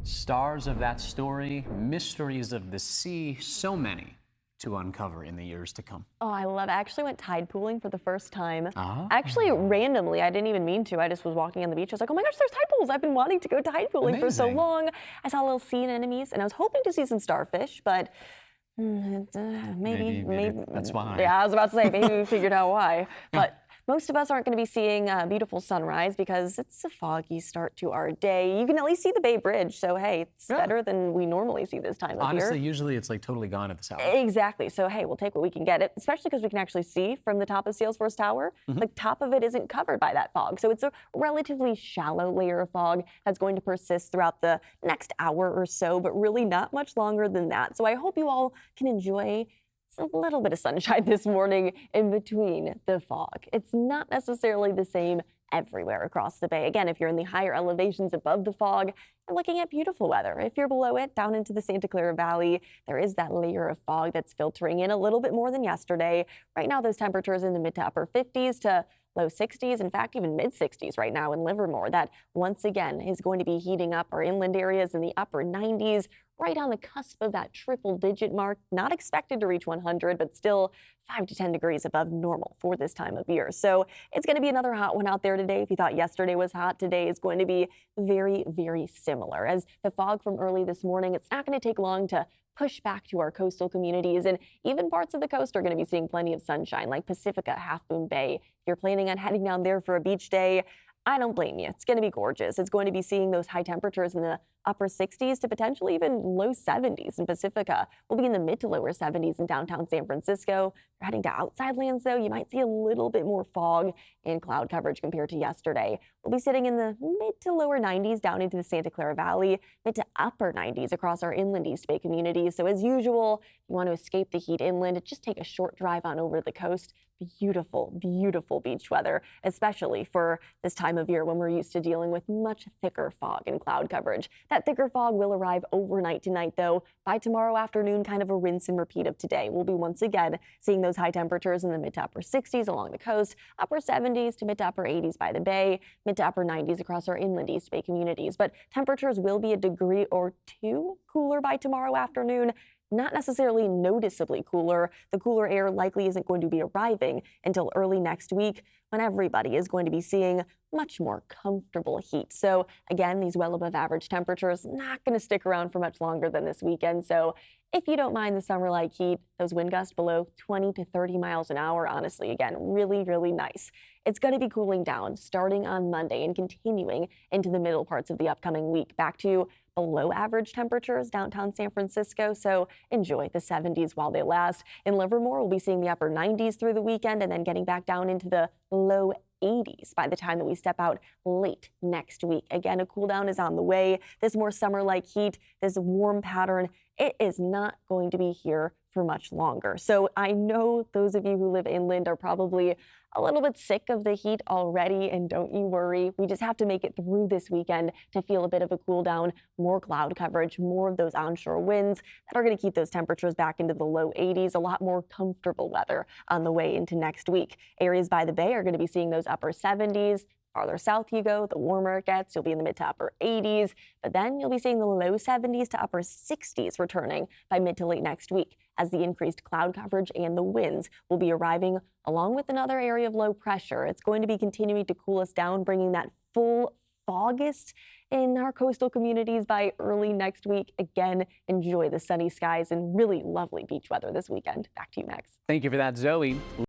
Stars of that story, mysteries of the sea, so many to uncover in the years to come. Oh, I love it. I actually went tide pooling for the first time. Ah. Actually, randomly. I didn't even mean to. I just was walking on the beach. I was like, oh my gosh, there's tide pools. I've been wanting to go tide pooling for so Amazing. long. I saw little sea anemones, and I was hoping to see some starfish, but maybe that's why. Yeah, I was about to say, maybe we figured out why. But most of us aren't going to be seeing a beautiful sunrise because it's a foggy start to our day. You can at least see the Bay Bridge, so hey, it's better than we normally see this time of year. Honestly, usually it's like totally gone at this hour. Exactly. So hey, we'll take what we can get, especially because we can actually see from the top of Salesforce Tower. The top of it isn't covered by that fog. So it's a relatively shallow layer of fog that's going to persist throughout the next hour or so, but really not much longer than that. So I hope you all can enjoy a little bit of sunshine this morning in between the fog. It's not necessarily the same everywhere across the bay. Again, if you're in the higher elevations above the fog, you're looking at beautiful weather. If you're below it, down into the Santa Clara Valley, there is that layer of fog that's filtering in a little bit more than yesterday. Right now, those temperatures in the mid to upper 50s to low 60s, in fact, even mid 60s right now in Livermore. That once again is going to be heating up our inland areas in the upper 90s, right on the cusp of that triple digit mark. Not expected to reach 100, but still 5 to 10 degrees above normal for this time of year. So it's going to be another hot one out there today. If you thought yesterday was hot, today is going to be very, very similar. As the fog from early this morning, it's not going to take long to push back to our coastal communities, and even parts of the coast are going to be seeing plenty of sunshine, like Pacifica, Half Moon Bay. If you're planning on heading down there for a beach day, I don't blame you. It's going to be gorgeous. It's going to be seeing those high temperatures in the upper 60s to potentially even low 70s in Pacifica. We'll be in the mid to lower 70s in downtown San Francisco. If you're heading to outside lands, though, you might see a little bit more fog and cloud coverage compared to yesterday. We'll be sitting in the mid to lower 90s down into the Santa Clara Valley, mid to upper 90s across our inland East Bay communities. So as usual, if you want to escape the heat inland, just take a short drive on over to the coast. Beautiful, beautiful beach weather, especially for this time of year when we're used to dealing with much thicker fog and cloud coverage. That thicker fog will arrive overnight tonight, though. By tomorrow afternoon, kind of a rinse and repeat of today. We'll be once again seeing those high temperatures in the mid to upper 60s along the coast, upper 70s to mid to upper 80s by the bay, mid to upper 90s across our inland East Bay communities. But temperatures will be a degree or two cooler by tomorrow afternoon. Not necessarily noticeably cooler. The cooler air likely isn't going to be arriving until early next week, when everybody is going to be seeing much more comfortable heat. So again, these well above average temperatures not going to stick around for much longer than this weekend. So if you don't mind the summer-like heat, those wind gusts below 20 to 30 miles an hour, honestly, again, really, really nice. It's going to be cooling down starting on Monday and continuing into the middle parts of the upcoming week, back to below average temperatures downtown San Francisco. So enjoy the 70s while they last. In Livermore, we'll be seeing the upper 90s through the weekend and then getting back down into the low 80s by the time that we step out late next week. Again, a cool down is on the way. This more summer-like heat, this warm pattern, it is not going to be here for much longer. So I know those of you who live inland are probably a little bit sick of the heat already, and don't you worry. We just have to make it through this weekend to feel a bit of a cool down, more cloud coverage, more of those onshore winds that are going to keep those temperatures back into the low 80s, a lot more comfortable weather on the way into next week. Areas by the bay are going to be seeing those upper 70s. Farther south you go, the warmer it gets. You'll be in the mid to upper 80s, but then you'll be seeing the low 70s to upper 60s returning by mid to late next week, as the increased cloud coverage and the winds will be arriving along with another area of low pressure. It's going to be continuing to cool us down, bringing that full August in our coastal communities by early next week. Again, enjoy the sunny skies and really lovely beach weather this weekend. Back to you, Max. Thank you for that, Zoe.